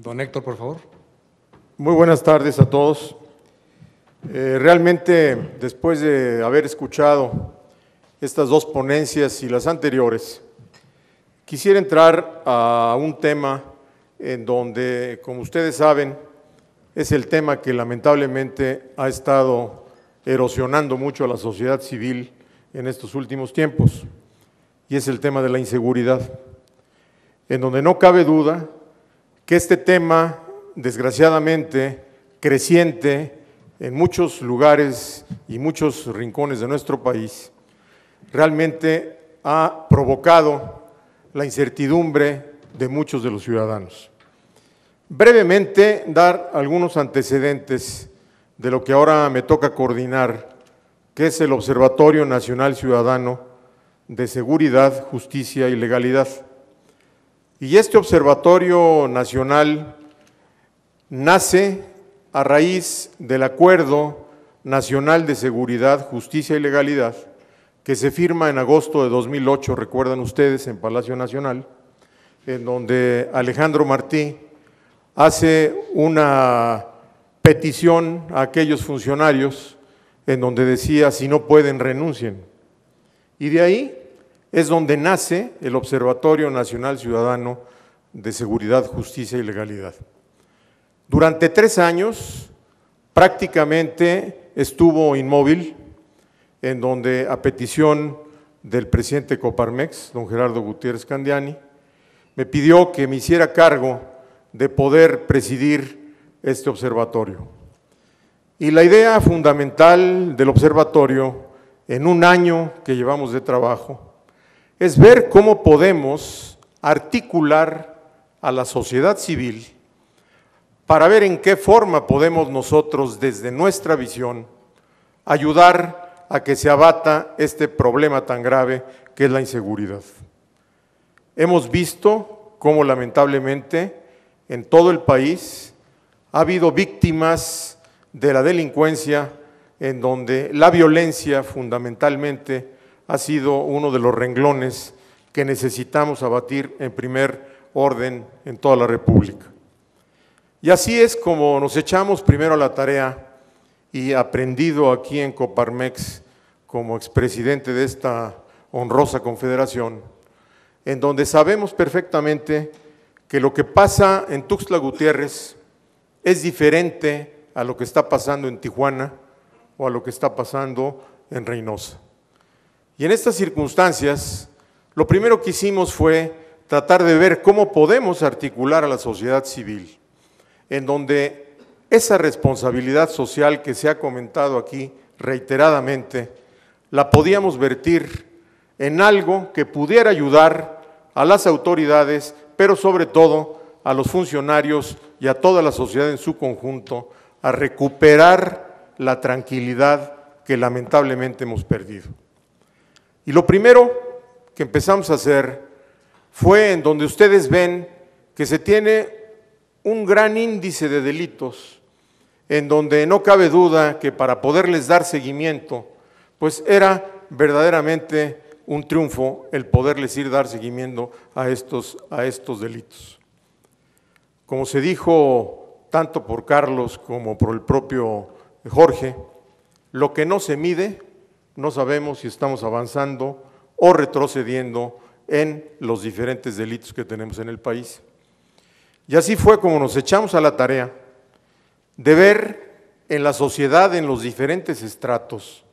Don Héctor, por favor. Muy buenas tardes a todos. Realmente, después de haber escuchado estas dos ponencias y las anteriores, quisiera entrar a un tema en donde, como ustedes saben, es el tema que lamentablemente ha estado erosionando mucho a la sociedad civil en estos últimos tiempos, y es el tema de la inseguridad, en donde no cabe duda que este tema, desgraciadamente, creciente en muchos lugares y muchos rincones de nuestro país, realmente ha provocado la incertidumbre de muchos de los ciudadanos. Brevemente, dar algunos antecedentes de lo que ahora me toca coordinar, que es el Observatorio Nacional Ciudadano de Seguridad, Justicia y Legalidad. Y este Observatorio Nacional nace a raíz del Acuerdo Nacional de Seguridad, Justicia y Legalidad, que se firma en agosto de 2008, recuerdan ustedes, en Palacio Nacional, en donde Alejandro Martí hace una petición a aquellos funcionarios en donde decía, si no pueden, renuncien. Y de ahí es donde nace el Observatorio Nacional Ciudadano de Seguridad, Justicia y Legalidad. Durante 3 años prácticamente estuvo inmóvil, en donde a petición del presidente Coparmex, don Gerardo Gutiérrez Candiani, me pidió que me hiciera cargo de poder presidir este observatorio. Y la idea fundamental del observatorio, en un año que llevamos de trabajo, es ver cómo podemos articular a la sociedad civil para ver en qué forma podemos nosotros, desde nuestra visión, ayudar a que se abata este problema tan grave que es la inseguridad. Hemos visto cómo lamentablemente en todo el país ha habido víctimas de la delincuencia, en donde la violencia fundamentalmente ha sido uno de los renglones que necesitamos abatir en primer orden en toda la República. Y así es como nos echamos primero a la tarea, y aprendido aquí en Coparmex como expresidente de esta honrosa confederación, en donde sabemos perfectamente que lo que pasa en Tuxtla Gutiérrez es diferente a lo que está pasando en Tijuana o a lo que está pasando en Reynosa. Y en estas circunstancias, lo primero que hicimos fue tratar de ver cómo podemos articular a la sociedad civil, en donde esa responsabilidad social que se ha comentado aquí reiteradamente, la podíamos vertir en algo que pudiera ayudar a las autoridades, pero sobre todo a los funcionarios y a toda la sociedad en su conjunto, a recuperar la tranquilidad que lamentablemente hemos perdido. Y lo primero que empezamos a hacer fue en donde ustedes ven que se tiene un gran índice de delitos, en donde no cabe duda que para poderles dar seguimiento, pues era verdaderamente un triunfo el poderles dar seguimiento a estos delitos. Como se dijo tanto por Carlos como por el propio Jorge, lo que no se mide, no sabemos si estamos avanzando o retrocediendo en los diferentes delitos que tenemos en el país. Y así fue como nos echamos a la tarea de ver en la sociedad, en los diferentes estratos,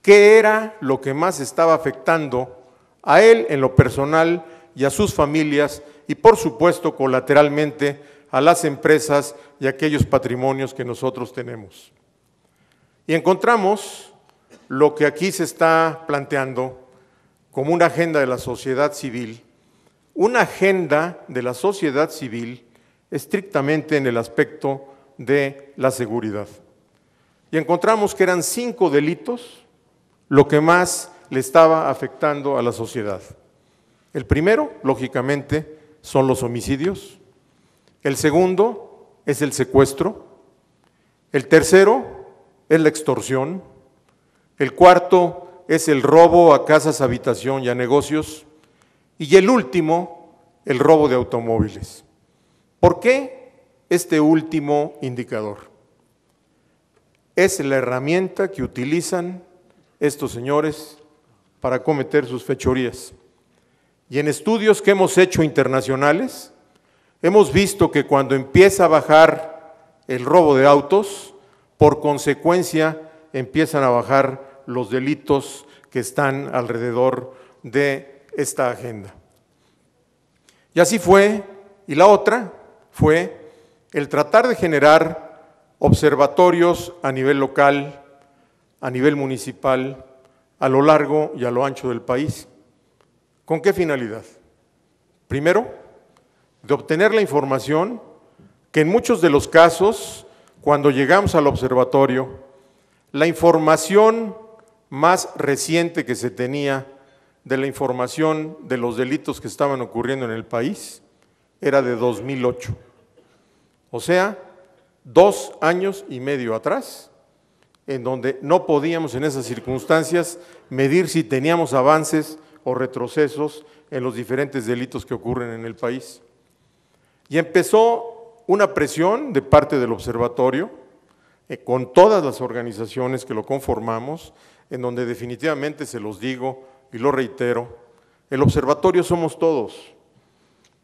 qué era lo que más estaba afectando a él en lo personal y a sus familias, y por supuesto colateralmente a las empresas y aquellos patrimonios que nosotros tenemos. Y encontramos lo que aquí se está planteando como una agenda de la sociedad civil, una agenda de la sociedad civil estrictamente en el aspecto de la seguridad. Y encontramos que eran 5 delitos lo que más le estaba afectando a la sociedad. El primero, lógicamente, son los homicidios. El segundo es el secuestro. El tercero es la extorsión. El cuarto es el robo a casas, habitación y a negocios. Y el último, el robo de automóviles. ¿Por qué este último indicador. Es la herramienta que utilizan estos señores para cometer sus fechorías. Y en estudios que hemos hecho internacionales, hemos visto que cuando empieza a bajar el robo de autos, por consecuencia empiezan a bajar los delitos que están alrededor de esta agenda. Y así fue, y la otra fue el tratar de generar observatorios a nivel local, a nivel municipal, a lo largo y a lo ancho del país. ¿Con qué finalidad? Primero, de obtener la información que en muchos de los casos, cuando llegamos al observatorio, la información más reciente que se tenía de la información de los delitos que estaban ocurriendo en el país era de 2008. O sea, 2 años y medio atrás, en donde no podíamos en esas circunstancias medir si teníamos avances o retrocesos en los diferentes delitos que ocurren en el país. Y empezó una presión de parte del observatorio, con todas las organizaciones que lo conformamos, en donde definitivamente se los digo y lo reitero, el observatorio somos todos,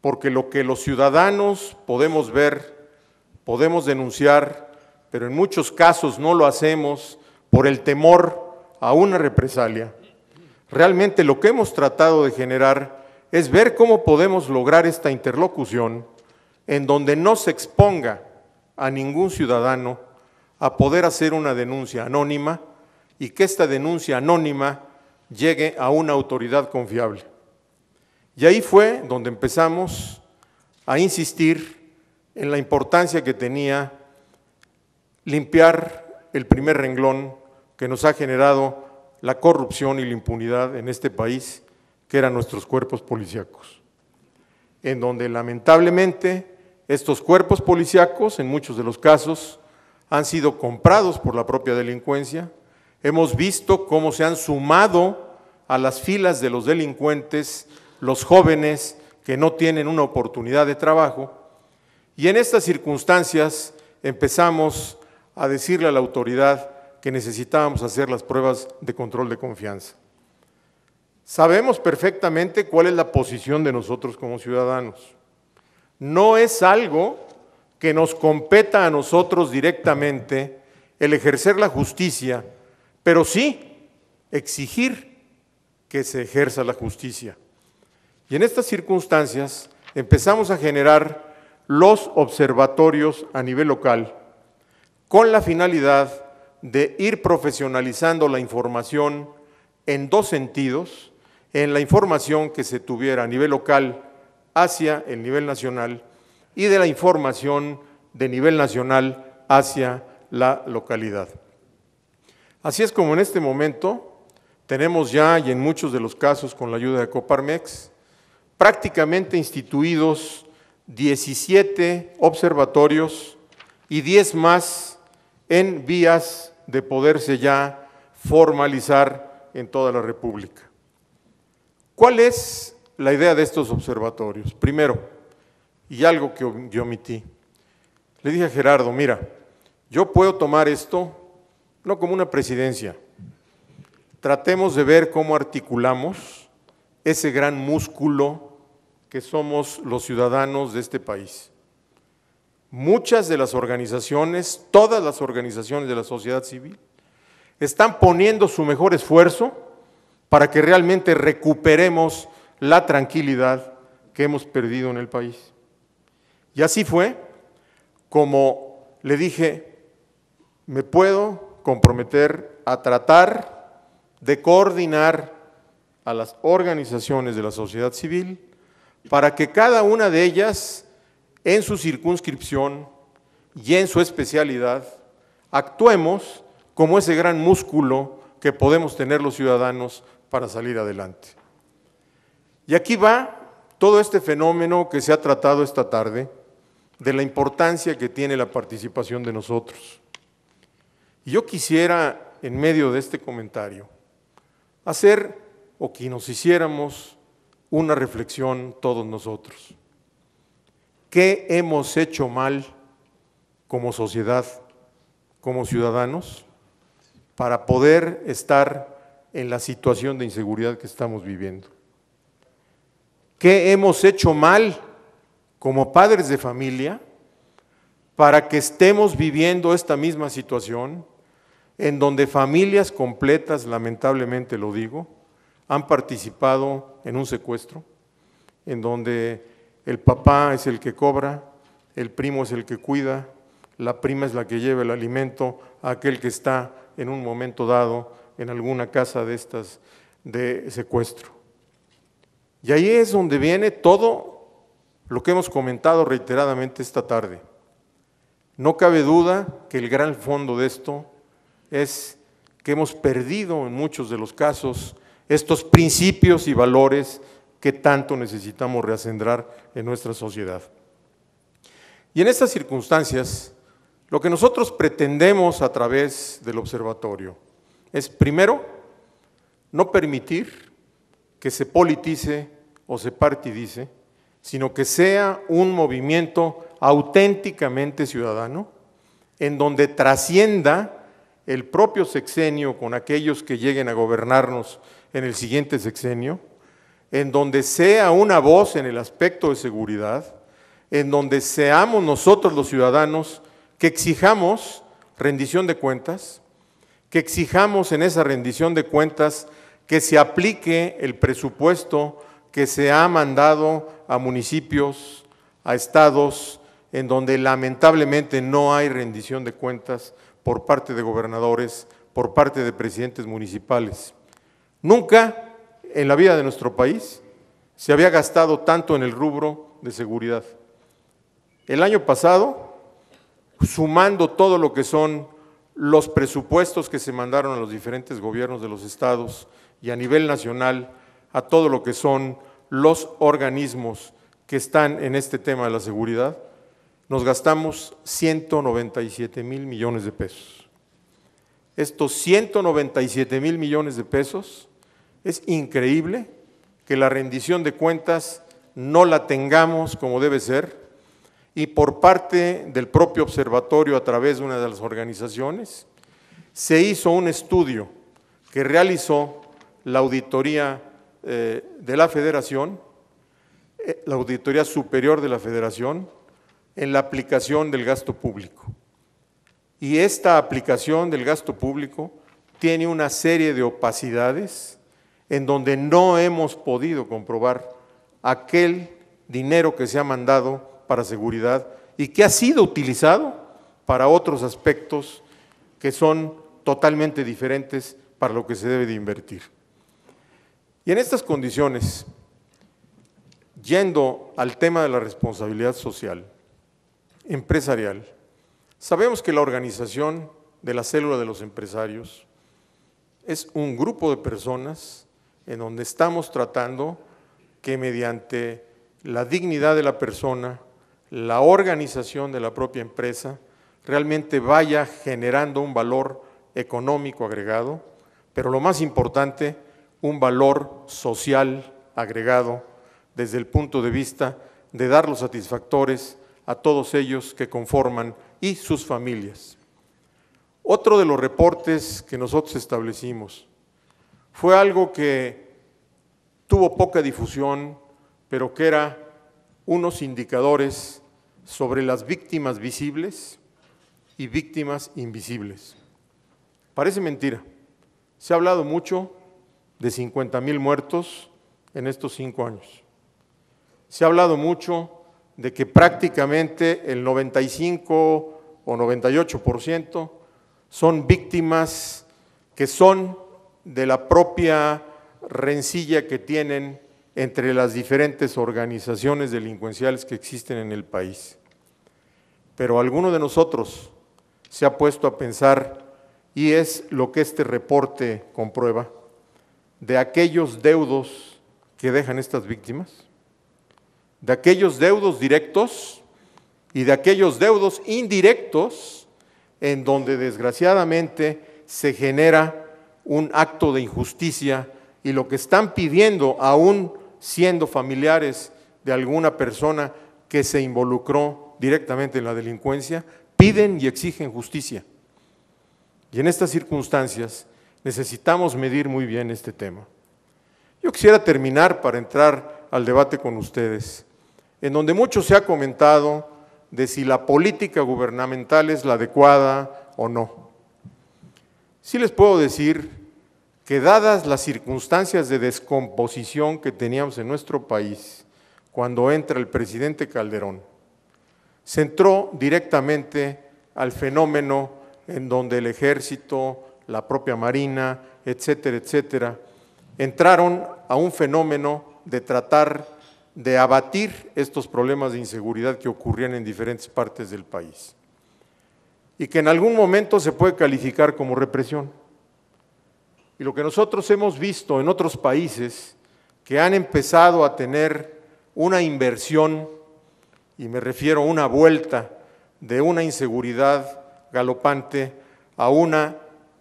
porque lo que los ciudadanos podemos ver, podemos denunciar, pero en muchos casos no lo hacemos por el temor a una represalia. Realmente lo que hemos tratado de generar es ver cómo podemos lograr esta interlocución en donde no se exponga a ningún ciudadano a poder hacer una denuncia anónima y que esta denuncia anónima llegue a una autoridad confiable. Y ahí fue donde empezamos a insistir en la importancia que tenía limpiar el primer renglón que nos ha generado la corrupción y la impunidad en este país, que eran nuestros cuerpos policíacos, en donde lamentablemente estos cuerpos policíacos, en muchos de los casos, han sido comprados por la propia delincuencia. Hemos visto cómo se han sumado a las filas de los delincuentes los jóvenes que no tienen una oportunidad de trabajo, y en estas circunstancias empezamos a decirle a la autoridad que necesitábamos hacer las pruebas de control de confianza. Sabemos perfectamente cuál es la posición de nosotros como ciudadanos. No es algo que nos competa a nosotros directamente el ejercer la justicia, pero sí exigir que se ejerza la justicia. Y en estas circunstancias empezamos a generar los observatorios a nivel local con la finalidad de ir profesionalizando la información en dos sentidos, en la información que se tuviera a nivel local hacia el nivel nacional y de la información de nivel nacional hacia la localidad. Así es como en este momento tenemos ya, y en muchos de los casos con la ayuda de Coparmex, prácticamente instituidos 17 observatorios y 10 más en vías de poderse ya formalizar en toda la República. ¿Cuál es la idea de estos observatorios? Primero, y algo que yo omití, le dije a Gerardo, mira, yo puedo tomar esto no como una presidencia, tratemos de ver cómo articulamos ese gran músculo que somos los ciudadanos de este país. Muchas de las organizaciones, todas las organizaciones de la sociedad civil, están poniendo su mejor esfuerzo para que realmente recuperemos la tranquilidad que hemos perdido en el país. Y así fue como le dije, me puedo comprometer a tratar de coordinar a las organizaciones de la sociedad civil para que cada una de ellas, en su circunscripción y en su especialidad, actuemos como ese gran músculo que podemos tener los ciudadanos para salir adelante. Y aquí va todo este fenómeno que se ha tratado esta tarde, de la importancia que tiene la participación de nosotros. Y yo quisiera, en medio de este comentario, hacer o que nos hiciéramos una reflexión todos nosotros. ¿Qué hemos hecho mal como sociedad, como ciudadanos, para poder estar en la situación de inseguridad que estamos viviendo? ¿Qué hemos hecho mal como padres de familia para que estemos viviendo esta misma situación en donde familias completas, lamentablemente lo digo, han participado en un secuestro, en donde el papá es el que cobra, el primo es el que cuida, la prima es la que lleva el alimento a aquel que está en un momento dado en alguna casa de estas de secuestro? Y ahí es donde viene todo lo que hemos comentado reiteradamente esta tarde. No cabe duda que el gran fondo de esto es que hemos perdido en muchos de los casos estos principios y valores que tanto necesitamos reacendrar en nuestra sociedad. Y en estas circunstancias, lo que nosotros pretendemos a través del observatorio es, primero, no permitir que se politice o se partidice, sino que sea un movimiento auténticamente ciudadano, en donde trascienda el propio sexenio con aquellos que lleguen a gobernarnos en el siguiente sexenio, en donde sea una voz en el aspecto de seguridad, en donde seamos nosotros los ciudadanos que exijamos rendición de cuentas, que exijamos en esa rendición de cuentas que se aplique el presupuesto que se ha mandado a municipios, a estados, en donde lamentablemente no hay rendición de cuentas por parte de gobernadores, por parte de presidentes municipales. Nunca en la vida de nuestro país se había gastado tanto en el rubro de seguridad. El año pasado, sumando todo lo que son los presupuestos que se mandaron a los diferentes gobiernos de los estados y a nivel nacional, a todo lo que son los organismos que están en este tema de la seguridad, nos gastamos 197,000 millones de pesos. Estos 197,000 millones de pesos, es increíble que la rendición de cuentas no la tengamos como debe ser, y por parte del propio observatorio, a través de una de las organizaciones, se hizo un estudio que realizó la auditoría de la Federación, la Auditoría Superior de la Federación, en la aplicación del gasto público. Y esta aplicación del gasto público tiene una serie de opacidades en donde no hemos podido comprobar aquel dinero que se ha mandado para seguridad y que ha sido utilizado para otros aspectos que son totalmente diferentes para lo que se debe de invertir. Y en estas condiciones, yendo al tema de la responsabilidad social, empresarial, sabemos que la organización de la célula de los empresarios es un grupo de personas en donde estamos tratando que mediante la dignidad de la persona, la organización de la propia empresa, realmente vaya generando un valor económico agregado, pero lo más importante, un valor social agregado desde el punto de vista de dar los satisfactores a todos ellos que conforman y sus familias. Otro de los reportes que nosotros establecimos fue algo que tuvo poca difusión, pero que era unos indicadores sobre las víctimas visibles y víctimas invisibles. Parece mentira, se ha hablado mucho de 50,000 muertos en estos 5 años. Se ha hablado mucho de que prácticamente el 95 o 98% son víctimas que son de la propia rencilla que tienen entre las diferentes organizaciones delincuenciales que existen en el país. Pero alguno de nosotros se ha puesto a pensar, y es lo que este reporte comprueba, de aquellos deudos que dejan estas víctimas, de aquellos deudos directos y de aquellos deudos indirectos en donde desgraciadamente se genera un acto de injusticia y lo que están pidiendo, aún siendo familiares de alguna persona que se involucró directamente en la delincuencia, piden y exigen justicia. Y en estas circunstancias necesitamos medir muy bien este tema. Yo quisiera terminar para entrar al debate con ustedes, en donde mucho se ha comentado de si la política gubernamental es la adecuada o no. Sí les puedo decir que dadas las circunstancias de descomposición que teníamos en nuestro país cuando entra el presidente Calderón, se entró directamente al fenómeno en donde el ejército, la propia marina, etcétera, etcétera, entraron a un fenómeno de tratar de abatir estos problemas de inseguridad que ocurrían en diferentes partes del país y que en algún momento se puede calificar como represión. Y lo que nosotros hemos visto en otros países que han empezado a tener una inversión, y me refiero a una vuelta de una inseguridad galopante a una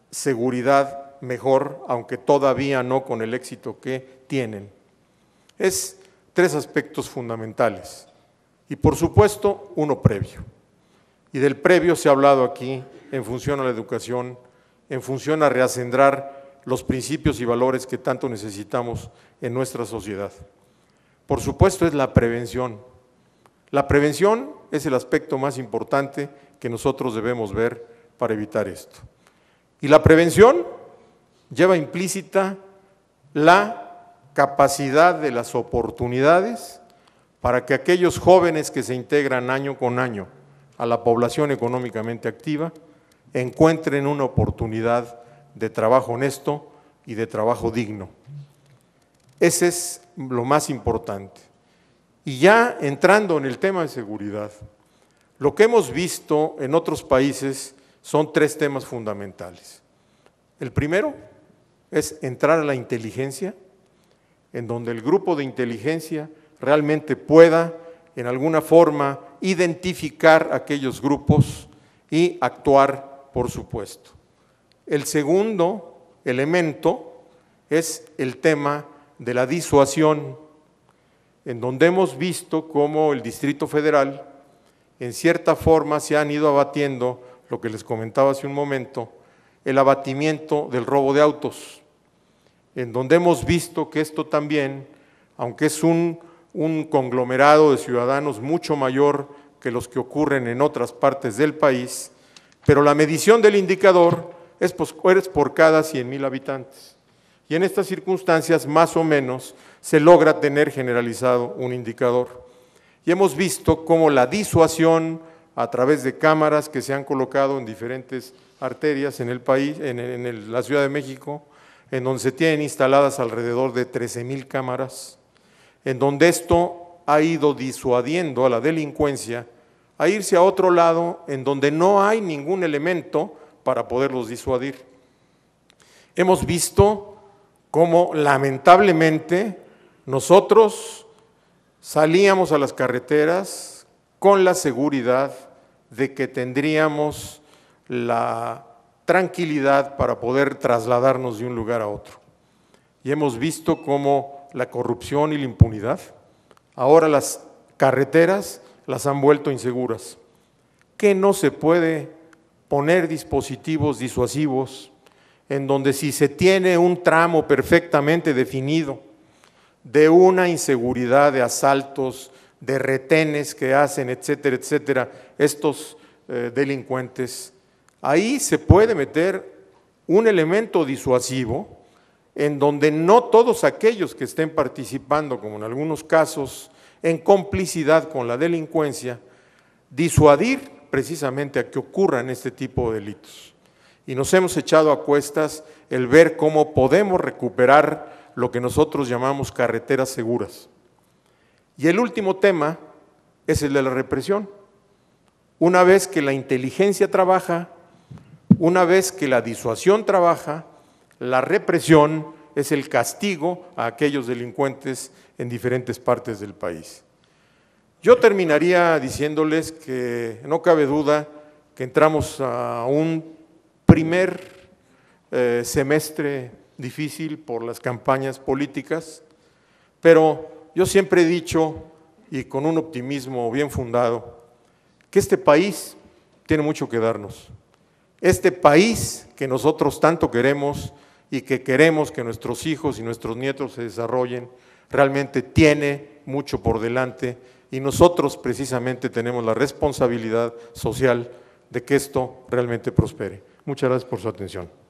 seguridad mejor, aunque todavía no con el éxito que tienen. Es tres aspectos fundamentales y por supuesto uno previo. Y del previo se ha hablado aquí en función a la educación, en función a reacendrar los principios y valores que tanto necesitamos en nuestra sociedad. Por supuesto es la prevención. La prevención es el aspecto más importante que nosotros debemos ver para evitar esto. Y la prevención lleva implícita la capacidad de las oportunidades para que aquellos jóvenes que se integran año con año a la población económicamente activa encuentren una oportunidad de trabajo honesto y de trabajo digno. Ese es lo más importante. Y ya entrando en el tema de seguridad, lo que hemos visto en otros países son tres temas fundamentales. El primero es entrar a la inteligencia, en donde el grupo de inteligencia realmente pueda, en alguna forma, identificar aquellos grupos y actuar, por supuesto. El segundo elemento es el tema de la disuasión, en donde hemos visto cómo el Distrito Federal, en cierta forma, se han ido abatiendo, lo que les comentaba hace un momento, el abatimiento del robo de autos, en donde hemos visto que esto también, aunque es un conglomerado de ciudadanos mucho mayor que los que ocurren en otras partes del país, pero la medición del indicador es por cada 100,000 habitantes. Y en estas circunstancias, más o menos, se logra tener generalizado un indicador. Y hemos visto cómo la disuasión a través de cámaras que se han colocado en diferentes arterias en el país, en la Ciudad de México, en donde se tienen instaladas alrededor de 13,000 cámaras, en donde esto ha ido disuadiendo a la delincuencia a irse a otro lado en donde no hay ningún elemento para poderlos disuadir. Hemos visto cómo lamentablemente nosotros salíamos a las carreteras con la seguridad de que tendríamos la tranquilidad para poder trasladarnos de un lugar a otro. Y hemos visto cómo la corrupción y la impunidad, ahora las carreteras las han vuelto inseguras. ¿Que no se puede poner dispositivos disuasivos en donde si se tiene un tramo perfectamente definido de una inseguridad de asaltos, de retenes que hacen, etcétera, etcétera, estos delincuentes, ahí se puede meter un elemento disuasivo en donde no todos aquellos que estén participando, como en algunos casos, en complicidad con la delincuencia, disuadir precisamente a que ocurran este tipo de delitos. Y nos hemos echado a cuestas el ver cómo podemos recuperar lo que nosotros llamamos carreteras seguras. Y el último tema es el de la represión. Una vez que la inteligencia trabaja, una vez que la disuasión trabaja, la represión es el castigo a aquellos delincuentes en diferentes partes del país. Yo terminaría diciéndoles que no cabe duda que entramos a un primer semestre difícil por las campañas políticas, pero yo siempre he dicho, y con un optimismo bien fundado, que este país tiene mucho que darnos. Este país que nosotros tanto queremos y que queremos que nuestros hijos y nuestros nietos se desarrollen, realmente tiene mucho por delante y nosotros precisamente tenemos la responsabilidad social de que esto realmente prospere. Muchas gracias por su atención.